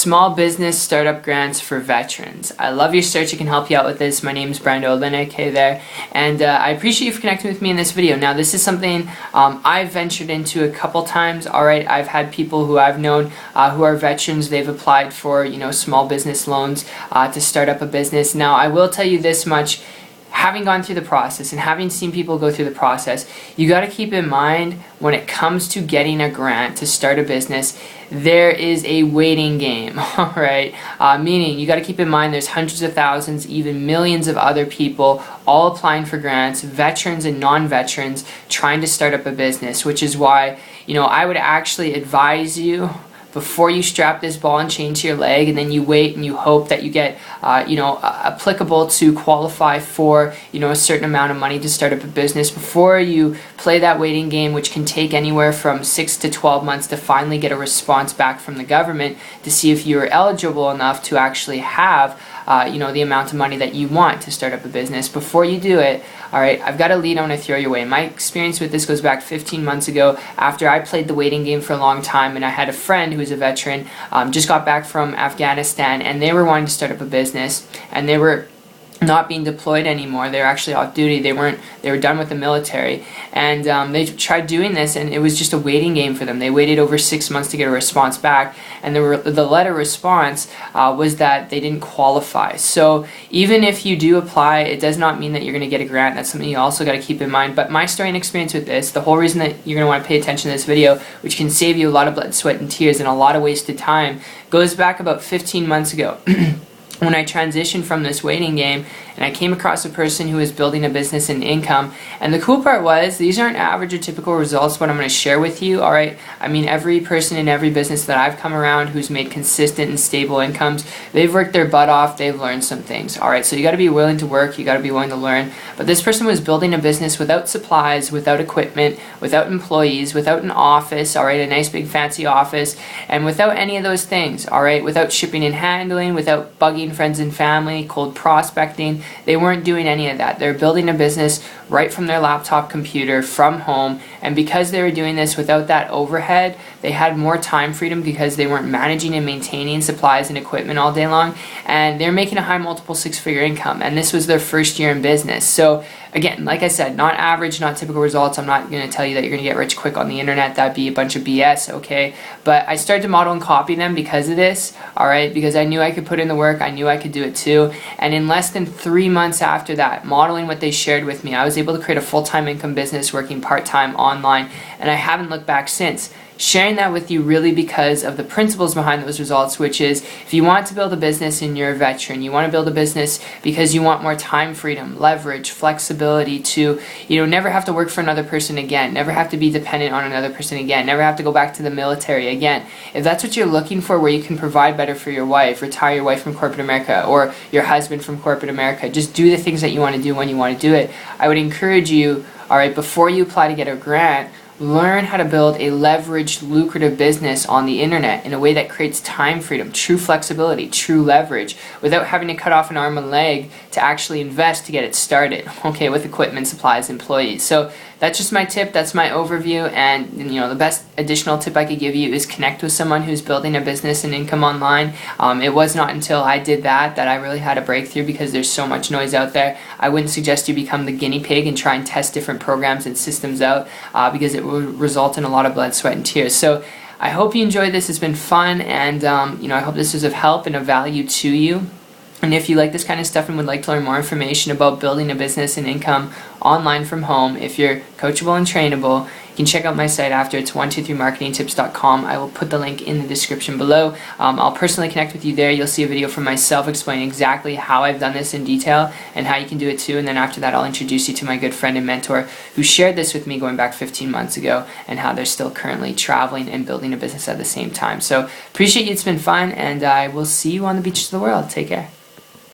Small business startup grants for veterans. I love your search. It can help you out with this. My name is Brian Olenick. Hey there. And I appreciate you for connecting with me in this video. Now, this is something I've ventured into a couple times. Alright, I've had people who I've known who are veterans. They've applied for, small business loans to start up a business. Now, I will tell you this much. Having gone through the process and having seen people go through the process, you got to keep in mind when it comes to getting a grant to start a business, there is a waiting game, alright? Meaning you got to keep in mind there's hundreds of thousands, even millions of other people all applying for grants, veterans and non-veterans trying to start up a business, which is why, I would actually advise you before you strap this ball and chain to your leg and then you wait and you hope that you get applicable to qualify for a certain amount of money to start up a business, before you play that waiting game, which can take anywhere from 6 to 12 months to finally get a response back from the government to see if you're eligible enough to actually have the amount of money that you want to start up a business. Before you do it, alright, I've got a lead I want to throw your way. My experience with this goes back 15 months ago after I played the waiting game for a long time, and I had a friend who was a veteran, just got back from Afghanistan, and they were wanting to start up a business, and they were not being deployed anymore. They were actually off duty. They were done with the military, and they tried doing this, and it was just a waiting game for them. They waited over 6 months to get a response back, and the letter response was that they didn't qualify. So even if you do apply, it does not mean that you're going to get a grant. That's something you also got to keep in mind. But my story and experience with this, the whole reason that you're going to want to pay attention to this video, which can save you a lot of blood, sweat, and tears and a lot of wasted time, goes back about 15 months ago. When I transitioned from this waiting game and I came across a person who was building a business and income. And the cool part was, these aren't average or typical results what I'm going to share with you, alright? I mean, every person in every business that I've come around who's made consistent and stable incomes, they've worked their butt off, they've learned some things, alright? So you got to be willing to work, you got to be willing to learn. But this person was building a business without supplies, without equipment, without employees, without an office, alright, a nice big fancy office, and without any of those things, alright? Without shipping and handling, without bugging friends and family, cold prospecting. They weren't doing any of that. They're building a business right from their laptop computer from home, and because they were doing this without that overhead, they had more time freedom because they weren't managing and maintaining supplies and equipment all day long, and they're making a high multiple six-figure income, and this was their first year in business. So again, like I said, not average, not typical results. I'm not going to tell you that you're going to get rich quick on the internet. That'd be a bunch of BS, okay? But I started to model and copy them because of this, alright? Because I knew I could put in the work, I knew I could do it too, and in less than 3 months after that, modeling what they shared with me, I was able to create a full-time income business working part-time online, and I haven't looked back since. Sharing that with you really because of the principles behind those results, which is if you want to build a business and you're a veteran, you want to build a business because you want more time freedom, leverage, flexibility to, never have to work for another person again, never have to be dependent on another person again, never have to go back to the military again. If that's what you're looking for, where you can provide better for your wife, retire your wife from corporate America or your husband from corporate America, just do the things that you want to do when you want to do it, I would encourage you, alright, before you apply to get a grant, learn how to build a leveraged, lucrative business on the internet in a way that creates time freedom, true flexibility, true leverage, without having to cut off an arm and leg to actually invest to get it started, okay, with equipment, supplies, employees. So that's just my tip, that's my overview, and the best additional tip I could give you is connect with someone who's building a business and income online. It was not until I did that I really had a breakthrough, because there's so much noise out there. I wouldn't suggest you become the guinea pig and try and test different programs and systems out, because it will result in a lot of blood, sweat, and tears. So I hope you enjoyed this. It's been fun, and I hope this was of help and of value to you. And if you like this kind of stuff and would like to learn more information about building a business and income online from home, if you're coachable and trainable, you can check out my site after. It's 123marketingtips.com. I will put the link in the description below. I'll personally connect with you there. You'll see a video from myself explaining exactly how I've done this in detail and how you can do it too. And then after that, I'll introduce you to my good friend and mentor who shared this with me going back 15 months ago, and how they're still currently traveling and building a business at the same time. So appreciate you. It's been fun, and I will see you on the beaches of the world. Take care.